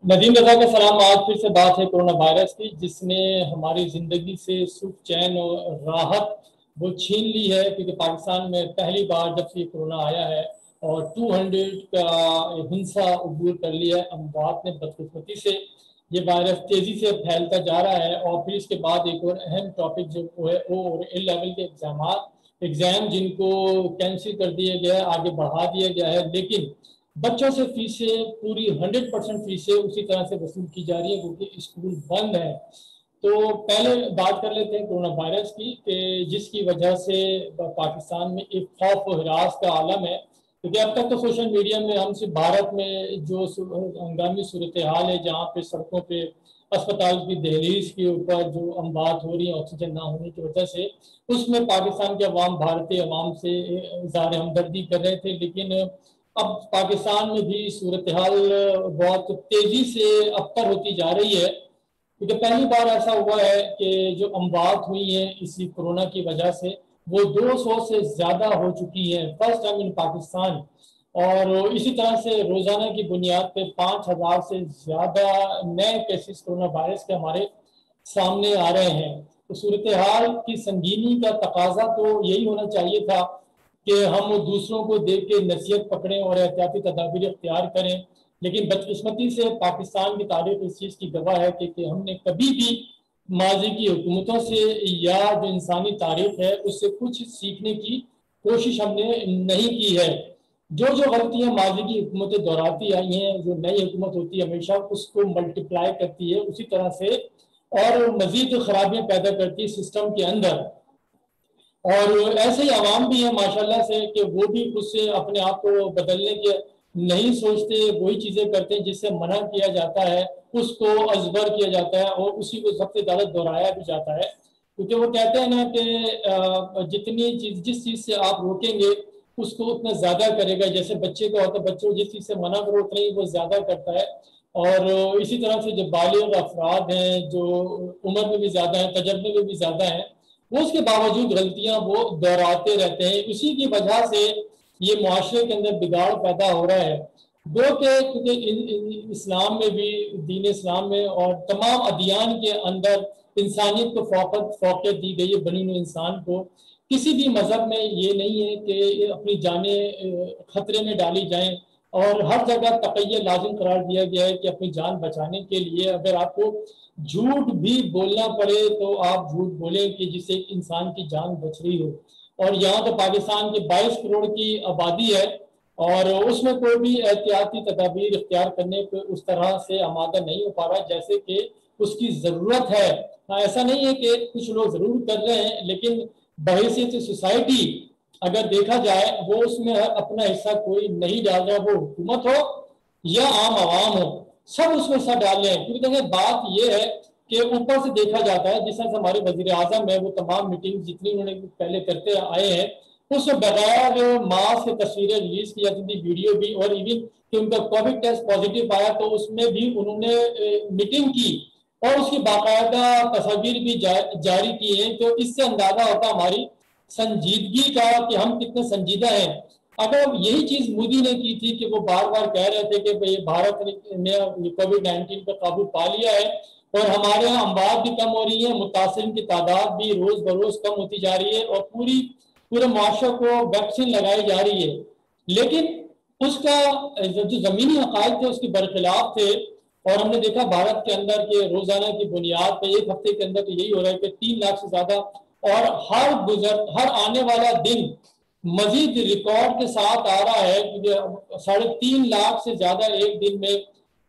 ندیم رضا کا سلام۔ آج پھر سے بات ہے کورونا وائرس کی، جس نے ہماری زندگی سے سکھ چین اور راحت وہ چھین لی ہے، کیونکہ پاکستان میں پہلی بار جب سے کورونا آیا ہے اور 200 کا ہنسا عبور کر لیا ہے، اموات نے بدقسمتی سے یہ وائرس تیزی سے پھیلتا جا رہا ہے۔ اور پھر اس کے بعد ایک اور اہم ٹاپک جو ہے او اور اے لیول کے ایگزام جن کو کینسل کر دیا گیا ہے، آگے بڑھا دیا گیا ہے، لیکن بچوں سے فیسیں پوری 100% فیسیں اسی طرح سے وصول کی جا رہی ہے کیونکہ اسکول بند ہے۔ تو پہلے بات کر لیتے ہیں کورونا وائرس کی، کہ جس کی وجہ سے پاکستان میں ایک خوف و ہراس کا عالم ہے، کیونکہ اب تک تو سوشل میڈیا میں ہم سے بھارت میں جو ہنگامی صورتحال ہے، جہاں پہ سڑکوں پہ اسپتال کی دہلیز کے اوپر جو اموات ہو رہی ہیں آکسیجن نہ ہونے کی وجہ سے، اس میں پاکستان کے عوام بھارتی عوام سے اظہار ہمدردی کر رہے تھے، لیکن اب پاکستان میں بھی صورتحال بہت تیزی سے ابتر ہوتی جا رہی ہے، کیونکہ پہلی بار ایسا ہوا ہے کہ جو اموات ہوئی ہیں اسی کورونا کی وجہ سے وہ 200 سے زیادہ ہو چکی ہیں، فرسٹ ٹائم ان پاکستان۔ اور اسی طرح سے روزانہ کی بنیاد پہ 5000 سے زیادہ نئے کیسز کورونا وائرس کے ہمارے سامنے آ رہے ہیں۔ تو صورتحال کی سنگینی کا تقاضا تو یہی ہونا چاہیے تھا کہ ہم دوسروں کو دیکھ کے نصیحت پکڑیں اور احتیاطی تدابیر اختیار کریں، لیکن بدقسمتی سے پاکستان کی تاریخ اس چیز کی گواہ ہے کہ ہم نے کبھی بھی ماضی کی حکومتوں سے یا جو انسانی تاریخ ہے اس سے کچھ سیکھنے کی کوشش ہم نے نہیں کی ہے۔ جو غلطیاں ماضی کی حکومتیں دہراتی آئی ہیں، جو نئی حکومت ہوتی ہے ہمیشہ اس کو ملٹیپلائی کرتی ہے اسی طرح سے، اور مزید خرابیاں پیدا کرتی ہے سسٹم کے اندر۔ اور ایسے ہی عوام بھی ہیں ماشاءاللہ سے کہ وہ بھی خود سے اپنے آپ کو بدلنے کے نہیں سوچتے، وہی چیزیں کرتے ہیں جس سے منع کیا جاتا ہے اس کو ازبر کیا جاتا ہے اور اسی کو سب سے زیادہ دہرایا بھی جاتا ہے، کیونکہ وہ کہتے ہیں نا کہ جتنی چیز جس چیز سے آپ روکیں گے اس کو اتنا زیادہ کرے گا، جیسے بچے کا ہوتا ہے، بچے کو جس چیز سے منع کرو اتنا ہی وہ زیادہ کرتا ہے۔ اور اسی طرح سے جو بالغ افراد ہیں، جو عمر میں بھی زیادہ ہیں، تجربے میں بھی زیادہ ہیں، وہ اس کے باوجود غلطیاں وہ دہراتے رہتے ہیں۔ اسی کی وجہ سے یہ معاشرے کے اندر بگاڑ پیدا ہو رہا ہے، جو کہ کیونکہ اسلام میں بھی، دین اسلام میں اور تمام ادیان کے اندر انسانیت کو فوقیت دی گئی ہے، بنی نوع انسان کو۔ کسی بھی مذہب میں یہ نہیں ہے کہ اپنی جانیں خطرے میں ڈالی جائیں، اور ہر جگہ تقیہ لازم قرار دیا گیا ہے کہ اپنی جان بچانے کے لیے اگر آپ کو جھوٹ بھی بولنا پڑے تو آپ جھوٹ بولیں کہ جس سے ایک انسان کی جان بچ رہی ہو۔ اور یہاں تو پاکستان کی 22 کروڑ کی آبادی ہے اور اس میں کوئی بھی احتیاطی تدابیر اختیار کرنے پہ اس طرح سے آمادہ نہیں ہو پا رہا جیسے کہ اس کی ضرورت ہے۔ ایسا نہیں ہے کہ کچھ لوگ ضرور کر رہے ہیں، لیکن بحیثیت سوسائٹی اگر دیکھا جائے وہ اس میں اپنا حصہ کوئی نہیں ڈال رہا، وہ حکومت ہو یا عام عوام ہو، سب اس میں حصہ ڈال رہے ہیں۔ کیونکہ دیکھیں بات یہ ہے کہ اوپر سے دیکھا جاتا ہے، جس طرح سے ہمارے وزیر اعظم ہے وہ تمام میٹنگ جتنی انہوں نے پہلے کرتے آئے ہیں اس میں بغیر ماسک کی تصویریں ریلیز کی جاتی تھی، ویڈیو بھی، اور ایون کہ ان کا کووڈ ٹیسٹ پازیٹیو آیا تو اس میں بھی انہوں نے میٹنگ کی اور اس کی باقاعدہ تصاویر بھی جاری کی ہیں۔ تو اس سے اندازہ ہوتا ہماری سنجیدگی کا کہ ہم کتنے سنجیدہ ہیں۔ اگر یہی چیز مودی نے کی تھی کہ وہ بار بار کہہ رہے تھے کہ بھارت نے کووڈ 19 پر قابو پا لیا ہے اور ہمارے یہاں اموات بھی کم ہو رہی ہیں، متاثرین کی تعداد بھی روز بروز کم ہوتی جا رہی ہے اور پورے معاشرے کو ویکسین لگائی جا رہی ہے، لیکن اس کا جو زمینی حقائق تھے اس کے برخلاف تھے۔ اور ہم نے دیکھا بھارت کے اندر کہ روزانہ کی بنیاد پہ ایک ہفتے کے اندر تو یہی ہو رہا ہے کہ 3 لاکھ سے زیادہ، اور ہر آنے والا دن مزید ریکارڈ کے ساتھ آ رہا ہے، کیونکہ 3.5 لاکھ سے زیادہ ایک دن میں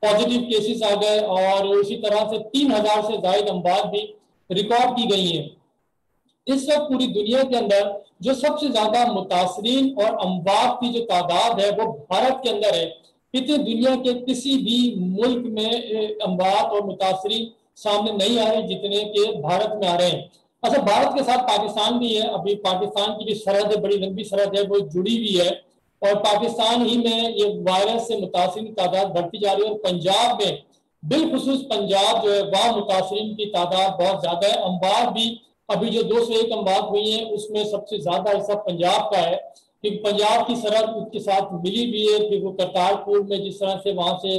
پازیٹیو کیسز آ گئے اور اسی طرح سے 3000 سے زائد اموات بھی ریکارڈ کی گئی ہیں۔ اس وقت پوری دنیا کے اندر جو سب سے زیادہ متاثرین اور اموات کی جو تعداد ہے وہ بھارت کے اندر ہے۔ اتنی دنیا کے کسی بھی ملک میں اموات اور متاثرین سامنے نہیں آ رہے جتنے کہ بھارت میں آ رہے ہیں۔ اچھا، بھارت کے ساتھ پاکستان بھی ہے، ابھی پاکستان کی بھی سرحد ہے، بڑی لمبی سرحد ہے، وہ جڑی ہوئی ہے اور پاکستان ہی میں یہ وائرس سے متاثرین کی تعداد بڑھتی جا رہی ہے، اور پنجاب میں بالخصوص پنجاب جو ہے وہاں متاثرین کی تعداد بہت زیادہ ہے۔ اموات بھی ابھی جو 201 اموات ہوئی ہیں اس میں سب سے زیادہ حصہ پنجاب کا ہے، کیونکہ پنجاب کی سرحد کے ساتھ ملی بھی ہے کہ وہ کرتارپور میں جس طرح سے وہاں سے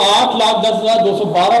8,10,212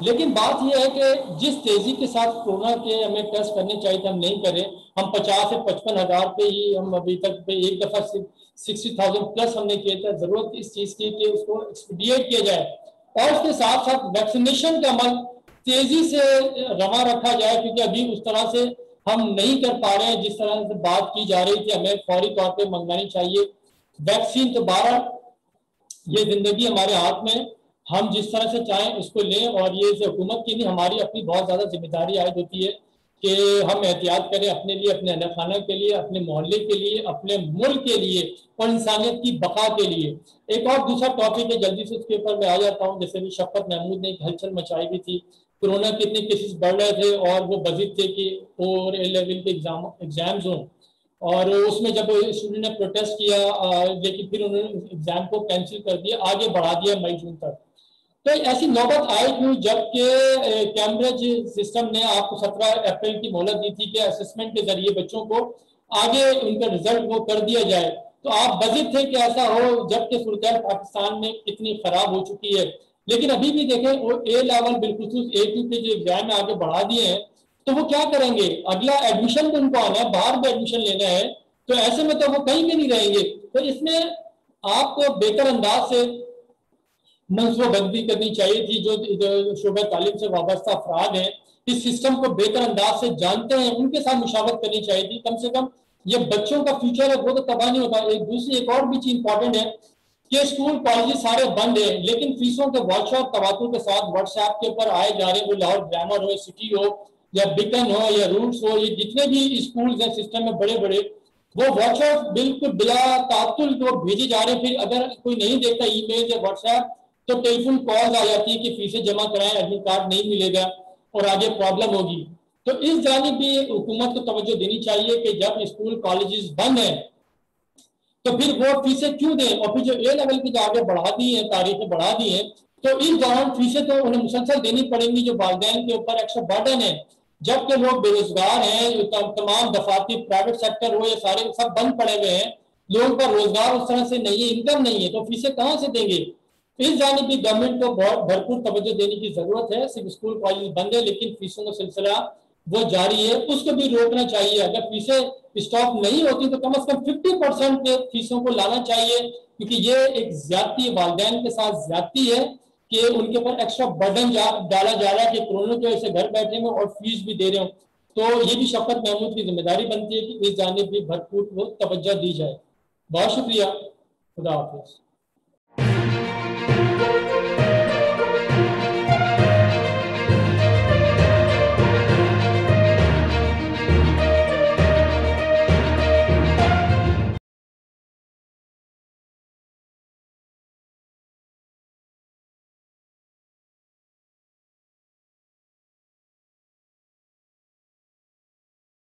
لیکن بات یہ ہے کہ جس تیزی کے ساتھ کورونا کے ہمیں ٹیسٹ کرنے چاہیے تھے ہم نہیں کریں. ہم 50 سے 55 ہزار پہ ہی ہم ابھی تک پہ ایک دفعہ 60,000 پلس ہم نے کیے تھے. ضرورت اس چیز کی کہ اس کو ایکسپیڈیٹ کیا جائے اور اس کے ساتھ ساتھ ویکسینیشن کا عمل تیزی سے رواں رکھا جائے, کیونکہ ابھی اس طرح سے ہم نہیں کر پا رہے ہیں جس طرح سے بات کی جا رہی تھی. ہمیں فوری طور پہ منگوانی چاہیے ویکسین. تو 12 یہ زندگی ہمارے ہاتھ میں, ہم جس طرح سے چاہیں اس کو لیں, اور یہ حکومت کی بھی ہماری اپنی بہت زیادہ ذمہ داری عائد ہوتی ہے کہ ہم احتیاط کریں اپنے لیے, اپنے اہل خانہ کے لیے, اپنے محلے کے لیے, اپنے ملک کے لیے اور انسانیت کی بقا کے لیے. ایک اور دوسرا ٹاپک ہے, جلدی سے اس کے اوپر میں آ جاتا ہوں. جیسے بھی شفقت محمود نے ایک ہلچل مچائی بھی تھی, کورونا کے اتنے کیسز بڑھ رہے تھے اور وہ بزد تھے کہ 4 A لیول کے ایگزامز ہوں, اور اس میں جب اسٹوڈنٹ نے پروٹیسٹ کیا لیکن پھر انہوں نے ایگزام کو کینسل کر دیا, آگے بڑھا دیا مئی جون تک. تو ایسی نوبت آئی کیوں جبکہ کیمبرج سسٹم نے آپ کو 17 اپریل کی مہلت دی تھی کہ اسسمنٹ کے ذریعے بچوں کو آگے ان کا رزلٹ وہ کر دیا جائے. تو آپ بزد تھے کہ ایسا ہو جبکہ صورتحال پاکستان میں کتنی خراب ہو چکی ہے. لیکن ابھی بھی دیکھیں وہ اے لیول بالخصوص A2 کے جو ایگزام آگے بڑھا دیے ہیں, تو وہ کیا کریں گے؟ اگلا ایڈمیشن بھی ان کو آنا ہے, باہر بھی ایڈمیشن لینا ہے, تو ایسے میں تو وہ کہیں بھی نہیں رہیں گے. تو اس میں آپ کو بہتر انداز سے منصوبہ بندی کرنی چاہیے تھی. جو شعبہ تعلیم سے وابستہ افراد ہیں, اس سسٹم کو بہتر انداز سے جانتے ہیں, ان کے ساتھ مشاورت کرنی چاہیے تھی. کم سے کم یہ بچوں کا فیوچر ہے وہ تو تباہ نہیں ہوتا. ایک اور بھی چیز امپورٹنٹ ہے کہ اسکول کالج سارے بند ہیں, لیکن فیسوں کے واٹس ایپ تواتر کے ساتھ واٹس ایپ کے اوپر آئے جا رہے ہیں. وہ لاہور گرامر ہو, سٹی ہو یا بیکن ہو یا روٹس ہو, یہ جتنے بھی اسکولز ہیں سسٹم میں بڑے بڑے, وہ واٹس ایپ بالکل بلا تعطل وہ بھیجے جا رہے ہیں. پھر اگر کوئی نہیں دیکھتا ای میل یا واٹس ایپ تو ٹیلی فون کالز آ جاتی ہے کہ فیسیں جمع کرائیں, ایڈمٹ کارڈ نہیں ملے گا اور آگے پرابلم ہوگی. تو اس جانب بھی حکومت کو توجہ دینی چاہیے کہ جب اسکول کالجز بند ہیں تو پھر وہ فیسیں کیوں دیں, اور پھر جو A لیول کی جو آگے بڑھا دی ہیں, تاریخیں بڑھا دی ہیں, تو اس دوران فیسیں تو انہیں مسلسل دینی پڑیں گی جو والدین کے اوپر ایکسٹرا برڈن ہے. جبکہ لوگ بے روزگار ہیں, تمام دفاتر پرائیویٹ سیکٹر ہو یہ سارے سب بند پڑے ہوئے ہیں, لوگوں کا روزگار اس طرح سے نہیں ہے, انکم نہیں ہے, تو فیسیں کہاں سے دیں گے؟ اس جانب بھی گورنمنٹ کو بہت بھرپور توجہ دینے کی ضرورت ہے. صرف اسکول کالج بند ہے لیکن فیسوں کا سلسلہ وہ جاری ہے, اس کو بھی روکنا چاہیے. اگر فیسیں اسٹاپ نہیں ہوتی تو کم از کم 50% کے فیسوں کو لانا چاہیے, کیونکہ یہ ایک زیادتی والدین کے ساتھ زیادتی ہے کہ ان کے اوپر ایکسٹرا برڈن ڈالا جا رہا ہے کہ کورونا کی وجہ سے گھر بیٹھے ہیں اور فیس بھی دے رہے ہوں. تو یہ بھی شفقت محمود کی ذمہ داری بنتی ہے کہ اس جانب بھی بھرپور توجہ دی جائے. بہت شکریہ, خدا حافظ.